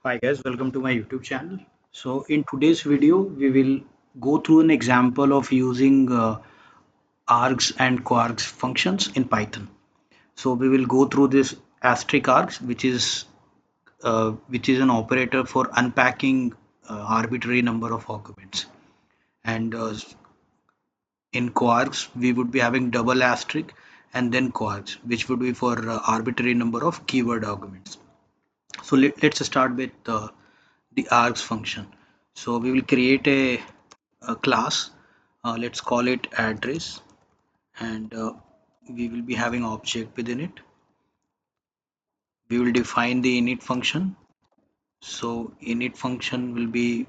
Hi guys, welcome to my YouTube channel. So in today's video, we will go through an example of using args and kwargs functions in Python. So we will go through this asterisk args, which is an operator for unpacking arbitrary number of arguments. And in kwargs, we would be having double asterisk and then kwargs, which would be for arbitrary number of keyword arguments. So let's start with the args function. So we will create a class. Let's call it address, and we will be having object within it. We will define the init function. So init function will be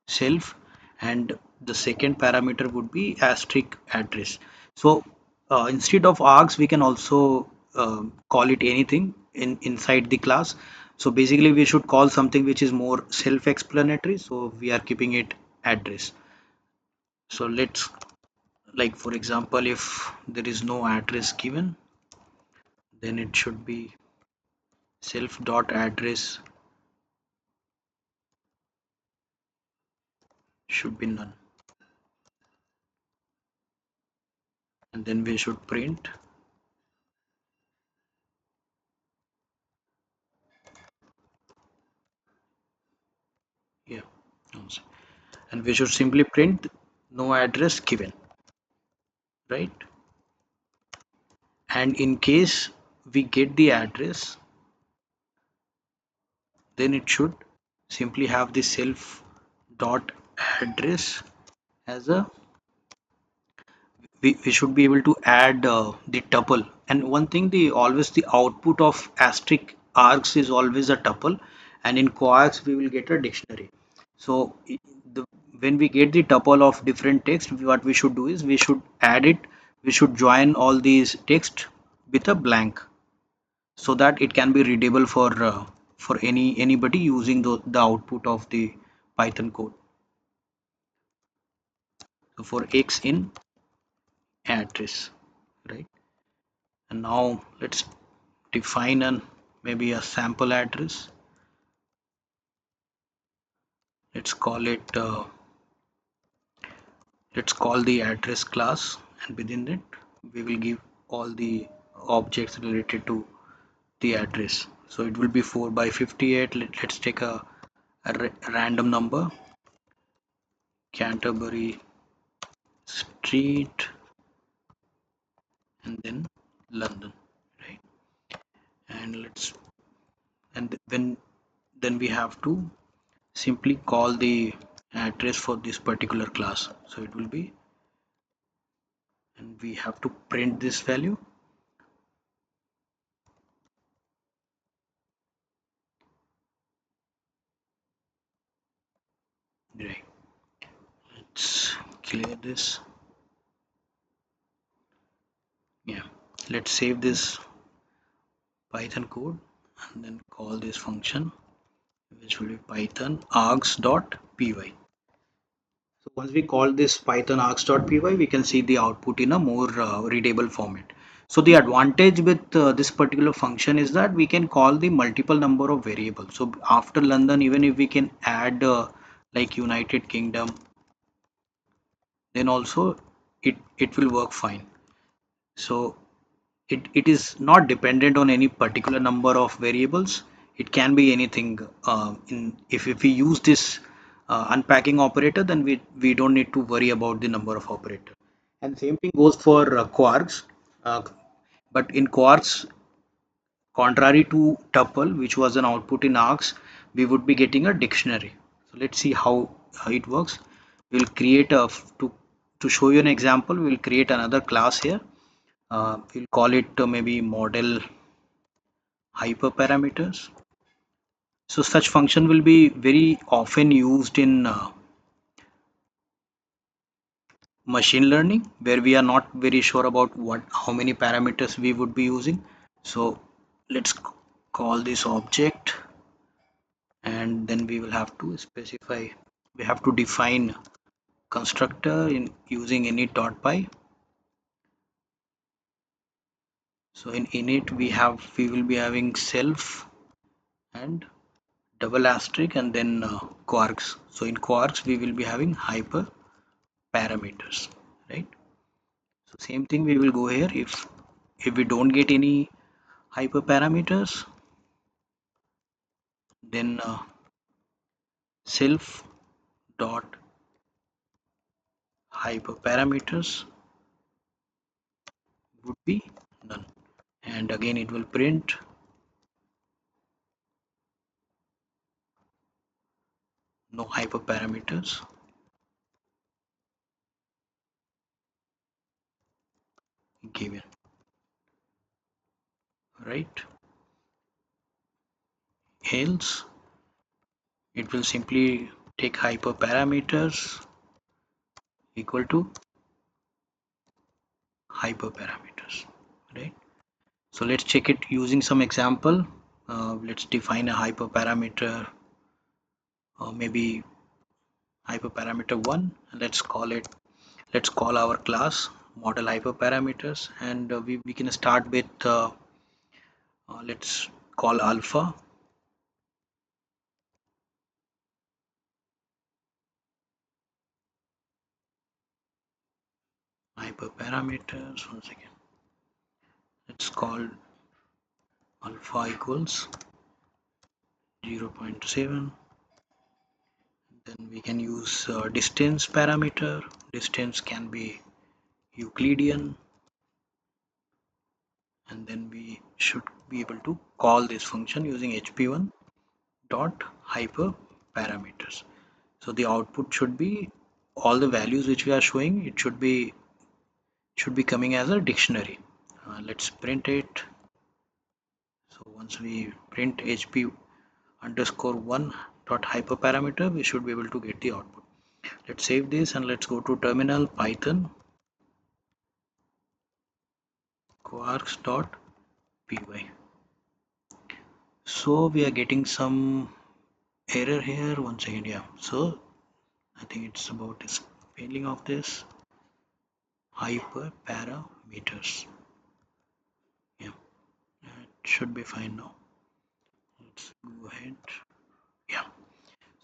self, and the second parameter would be asterisk address. So instead of args, we can also call it anything inside the class. So basically, we should call something which is more self-explanatory. So we are keeping it address. So let's, like for example, if there is no address given, then it should be self dot address should be none, and then we should print, yeah, and we should simply print no address given, right? And in case we get the address, then it should simply have the self dot address as a, we should be able to add the tuple. And one thing, the always the output of asterisk args is always a tuple, and in coax we will get a dictionary. So the, when we get the tuple of different text, what we should do is we should add it, we should join all these text with a blank, so that it can be readable for anybody using the output of the Python code. So for x in address, right? And now let's define an maybe a sample address. Let's call it let's call the address class, and within it we will give all the objects related to the address. So it will be 4 by 58. Let's take a random number, Canterbury Street, and then London, right? And let's, and when then we have to simply call the address for this particular class. So it will be, and we have to print this value, right? Let's clear this. Yeah, let's save this Python code and then call this function, which will be python args.py. So once we call this python args.py, we can see the output in a more readable format. So the advantage with this particular function is that we can call the multiple number of variables. So after London, even if we can add like United Kingdom, then also it will work fine. So it is not dependent on any particular number of variables. It can be anything. If we use this unpacking operator, then we don't need to worry about the number of operator. And same thing goes for kwargs. Uh, but in kwargs, contrary to tuple, which was an output in args, we would be getting a dictionary. So let's see how it works. We'll create a to show you an example. We'll create another class here. We'll call it maybe model hyperparameters. So such function will be very often used in machine learning, where we are not very sure about what how many parameters we would be using. So let's call this object, and then we will have to specify, we have to define constructor in using init.py. So in init we will be having self and double asterisk and then kwargs. So in kwargs we will be having hyper parameters, right? So same thing we will go here. If we don't get any hyper parameters, then self dot hyper parameters would be none, and again it will print no hyper parameters given, right? Else it will simply take hyper parameters equal to hyper parameters, right? So let's check it using some example. Let's define a hyperparameter, maybe hyperparameter 1. Let's call our class model hyperparameters, and we can start with let's call alpha. Hyperparameters, one second. Let's call alpha equals 0.7. Then we can use distance parameter. Distance can be Euclidean, and then we should be able to call this function using hp1 dot hyper parameters. So the output should be all the values which we are showing. It should be coming as a dictionary. Let's print it. So once we print hp underscore 1 dot hyper parameter, we should be able to get the output. Let's save this and let's go to terminal. Python kwargs dot py. So we are getting some error here. One second. Yeah, so I think it's about the spelling of this hyperparameters. Yeah, it should be fine now. Let's go ahead. Yeah,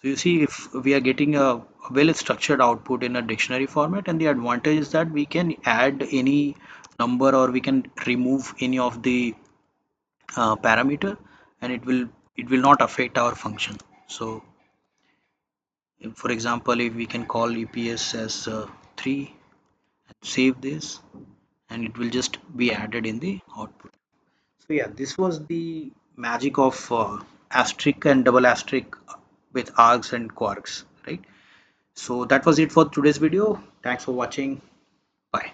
so you see, if we are getting a well structured output in a dictionary format, and the advantage is that we can add any number or we can remove any of the parameter, and it will not affect our function. So for example, if we can call EPS as 3, save this, and it will just be added in the output. So yeah, this was the magic of asterisk and double asterisk with args and kwargs, right? So that was it for today's video. Thanks for watching. Bye.